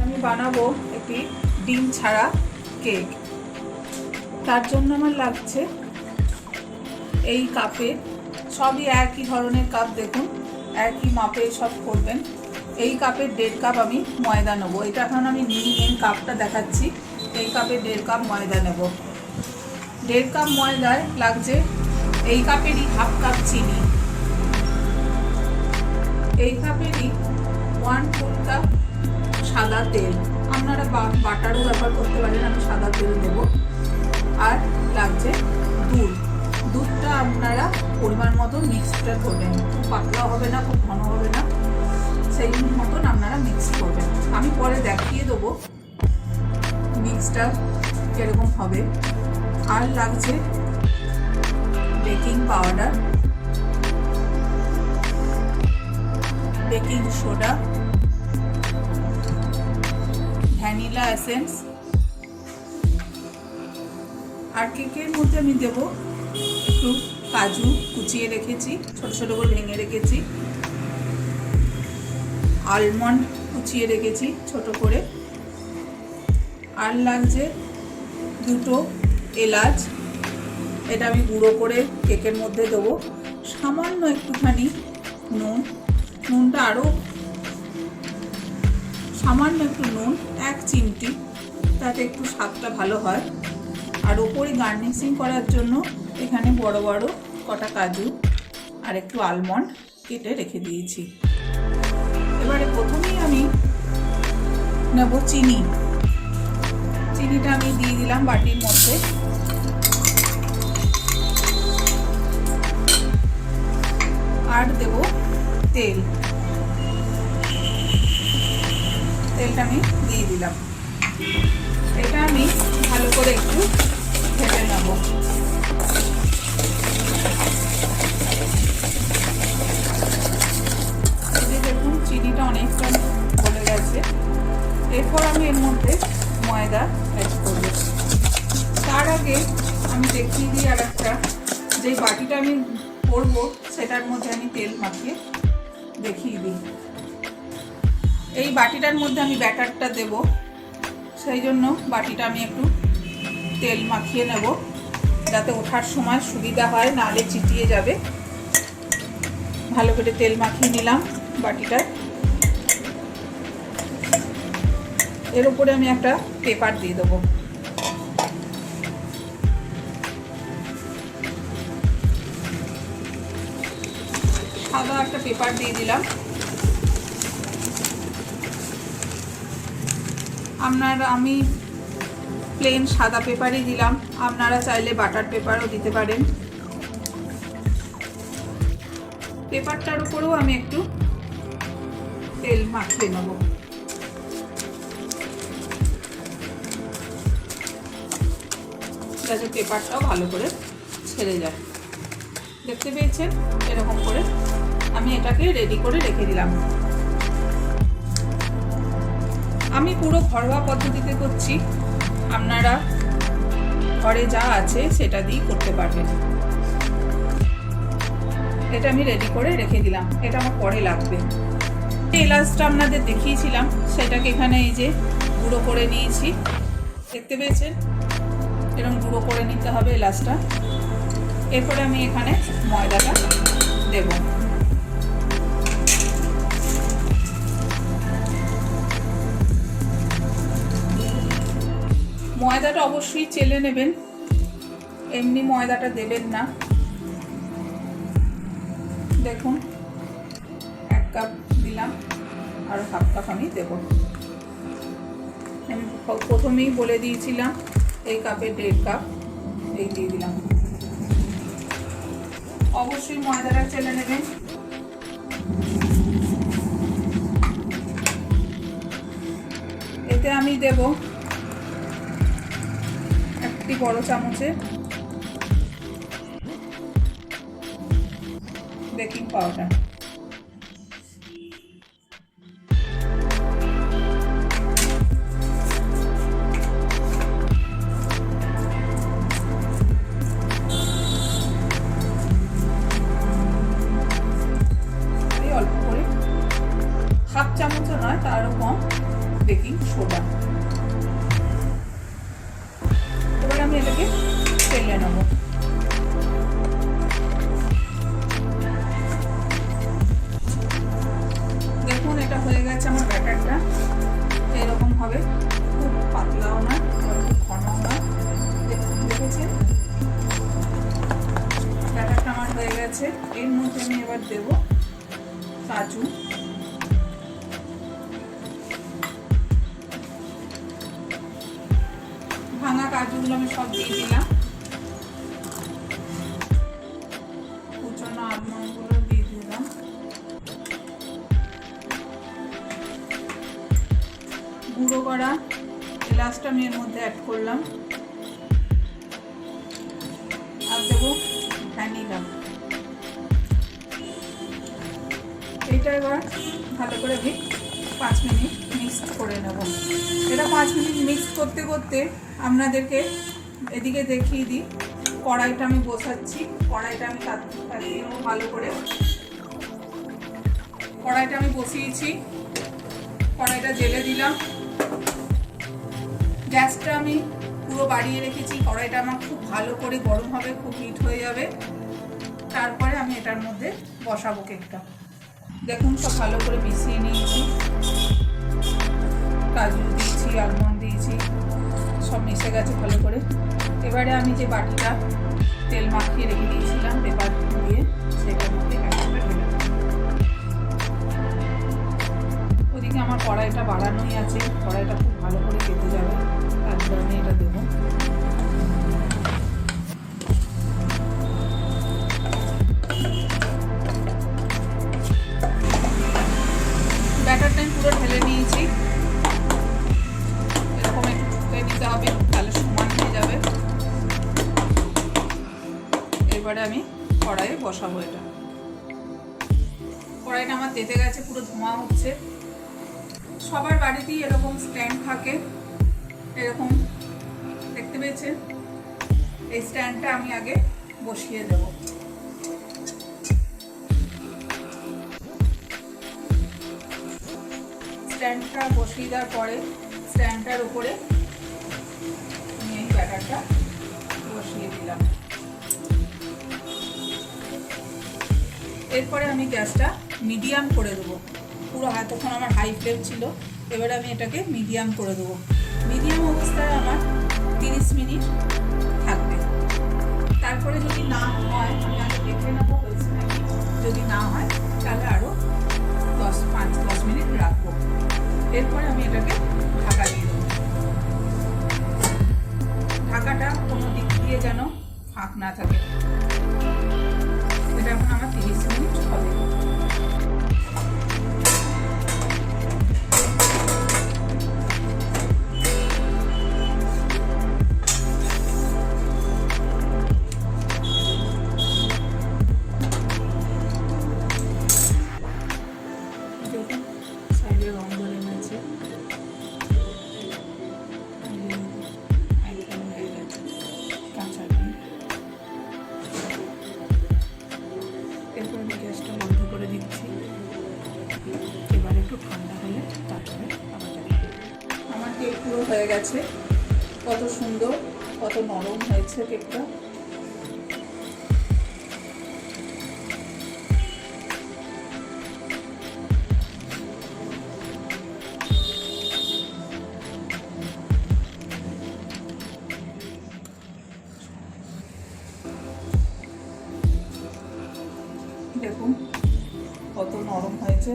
আমি বানাবো একটি ডিম ছাড়া কেক। তার জন্য আমার লাগছে এই কাপে, সবই একই ধরনের কাপ, দেখুন একই মাপে সব করবেন। এই কাপের 1.5 কাপ আমি ময়দা নেব। এটা এখন আমি মেন কাপটা দেখাচ্ছি। এই কাপের 1.5 কাপ ময়দা নেব। 1.5 কাপ ময়দায় লাগছে এই কাপেরই হাফ কাপ চিনি, এই কাপেরই 1 ফুল কাপ সাদা তেল। আপনারা বাটারও ব্যবহার করতে পারেন, আমি সাদা তেল দেব। আর লাগছে দুধ। দুধটা আপনারা পরিমাণ মতো মিক্সটা করবেন, খুব পাতলাও হবে না, খুব ঘন হবে না, সেই মতন আপনারা মিক্স করবেন। আমি পরে দেখিয়ে দেবো মিক্সটা কীরকম হবে। আর লাগছে baking powder, baking soda, vanilla essence. আর কেকের মধ্যে আমি দেবো একটু কাজু কুচিয়ে রেখেছি, ছোট ছোট করে ভেঙে রেখেছি, আলমন্ড কুচিয়ে রেখেছি ছোট করে। আর লাগছে 2টো এলাচ, এটা আমি গুঁড়ো করে কেকের মধ্যে দেবো। সামান্য একটুখানি নুন, নুনটা আরও সামান্য একটু নুন, 1 চিমটি, তাতে একটু স্বাদটা ভালো হয়। আর ওপরে গার্নিশিং করার জন্য এখানে বড় বড় কটা কাজু আর একটু আলমন্ড কেটে রেখে দিয়েছি। এবারে প্রথমেই আমি নেব চিনি। চিনিটা আমি দিয়ে দিলাম বাটির মধ্যে। আর দেব তেল, তেলটা আমি দিয়ে দিলাম। এটা আমি ভালো করে একটু ভেজে নেব। দেখুন চিনিটা অনেকটা গলে গেছে। এরপর আমি এর মধ্যে ময়দা অ্যাড করব। তার আগে আমি দেখিয়ে দিই আর একটা, যে বাটিটা আমি করব সেটার মধ্যে আমি তেল মাখিয়ে দেখিয়ে দিই। এই বাটিটার মধ্যে আমি ব্যাটারটা দেব, সেই জন্য বাটিটা আমি একটু তেল মাখিয়ে নেব, যাতে ওঠার সময় সুবিধা হয়, নাহলে চিটিয়ে যাবে। ভালো করে তেল মাখিয়ে নিলাম বাটিটায়। এর উপরে আমি একটা পেপার দিয়ে দেবো। সাদা একটা পেপার দিয়ে দিলাম। আমি প্লেন সাদা পেপারই দিলাম, আপনারা চাইলে বাটার পেপারও দিতে পারেন। পেপারটার উপরেও আমি একটু তেল মাখিয়ে নেব। যাতে পেপারটাও ভালো করে ছেড়ে যায়। দেখতে পেয়েছেন, এরকম করে আমি এটাকে রেডি করে রেখে দিলাম। আমি পুরো ঘরোয়া পদ্ধতিতে করছি, আপনারা ঘরে যা আছে সেটা দিয়েই করতে পারবেন। এটা আমি রেডি করে রেখে দিলাম, এটা আমার পরে লাগবে। এলাচটা আপনাদের দেখিয়েছিলাম, সেটাকে এখানে এই যে গুঁড়ো করে নিয়েছি। দেখতে পেয়েছেন, এরকম গুঁড়ো করে নিতে হবে এলাচটা। এরপরে আমি এখানে ময়দাটা দেব। ময়দাটা অবশ্যই চেলে নেবেন, এমনি ময়দাটা দেবেন না। দেখুন 1 কাপ দিলাম, আর হাফ কাপ আমি দেব। আমি প্রথমেই বলে দিয়েছিলাম এই কাপে 1.5 কাপ, এই দিয়ে দিলাম। অবশ্যই ময়দাটা চেলে নেবেন। এতে আমি দেব 1 বড় চামচের বেকিং পাউডার। নেব। দেখুন এটা হয়ে গেছে আমার ব্যাটারটা, এরকম হবে, খুব পাতলাও না খুব ঘনও না। দেখেছেন ব্যাটারটা আমার হয়ে গেছে। এর মধ্যে আমি এবার দেব কাজু, ভাঙা কাজুগুলো আমি সব দিয়ে দিলাম। কুচানো আলমন্ডগুলো দিয়ে দিলাম। গুঁড়ো করা এলাচটা আমি এর মধ্যে অ্যাড করলাম। আর দেবো ভ্যানিলা। এইটা এবার ভালো করে 5 মিনিট মিক্স করে নেব। এটা 5 মিনিট মিক্স করতে করতে আপনাদেরকে এদিকে দেখিয়ে দিই, কড়াইটা আমি বসাচ্ছি। কড়াইটা আমি তাতিয়ে নেবো ভালো করে। কড়াইটা আমি বসিয়েছি, কড়াইটা জেলে দিলাম। গ্যাসটা আমি পুরো বাড়িয়ে রেখেছি। কড়াইটা আমার খুব ভালো করে গরম হবে, খুব হিট হয়ে যাবে। তারপরে আমি এটার মধ্যে বসাবো কেকটা। দেখুন সব ভালো করে মিশিয়ে নিয়েছি, কাজু দিয়েছি, আলমন্ড দিয়েছি, সব মিশে গেছে ভালো করে। এবারে আমি যে বাটিটা তেল মাখিয়ে রেখে দিয়েছিলাম পেপার দিয়ে, সেটার মধ্যে একটা ঢেলে দেব। ওদিকে আমার কড়াইটা বাড়ানোই আছে, কড়াইটা খুব ভালো করে কেটে যাবে, তারপর আমি এটা দেবো। ব্যাটারটা আমি পুরো ঢেলে নিয়েছি। এরকম একটু ঢুকে নিতে হবে, তাহলে সমান হয়ে যাবে। এবারে আমি কড়াইয়ে বসাবো এটা। কড়াইটা আমার তেতে গেছে, পুরো ধোঁয়া হচ্ছে। সবার বাড়িতেই এরকম স্ট্যান্ড থাকে, এরকম দেখতে পেয়েছেন। এই স্ট্যান্ডটা আমি আগে বসিয়ে দেব। স্ট্যান্ডটা বসিয়ে দেওয়ার পরে স্ট্যান্ডটার উপরে আমি এই ব্যাটারটা বসিয়ে দিলাম। এরপরে আমি গ্যাসটা মিডিয়াম করে দেবো। পুরো তখন আমার হাই ফ্লেম ছিল, এবারে আমি এটাকে মিডিয়াম করে দেবো। মিডিয়াম অবস্থায় আমার 30 মিনিট থাকবে। তারপরে যদি না হয় আমি আগে দেখে নেবো হয়েছে নাকি। যদি না হয় তাহলে আরও 5-10 মিনিট রাখবো। এরপরে আমি এটাকে ঢাকা দিয়ে দেবো। ঢাকাটা কোনো দিক দিয়ে যেন ফাঁক না থাকে। এটা এখন আমার 30 মিনিট হবে। সাইডে রং ধরে গেছে, কাঁচা ডিম। এরপর আমি গ্যাসটা বন্ধ করে দিচ্ছি। এবার একটু ঠান্ডা হলে তারপরে আবার আমার কেক পুরো হয়ে গেছে। কত সুন্দর, কত নরম হয়েছে কেকটা। দেখুন কত নরম হয়েছে।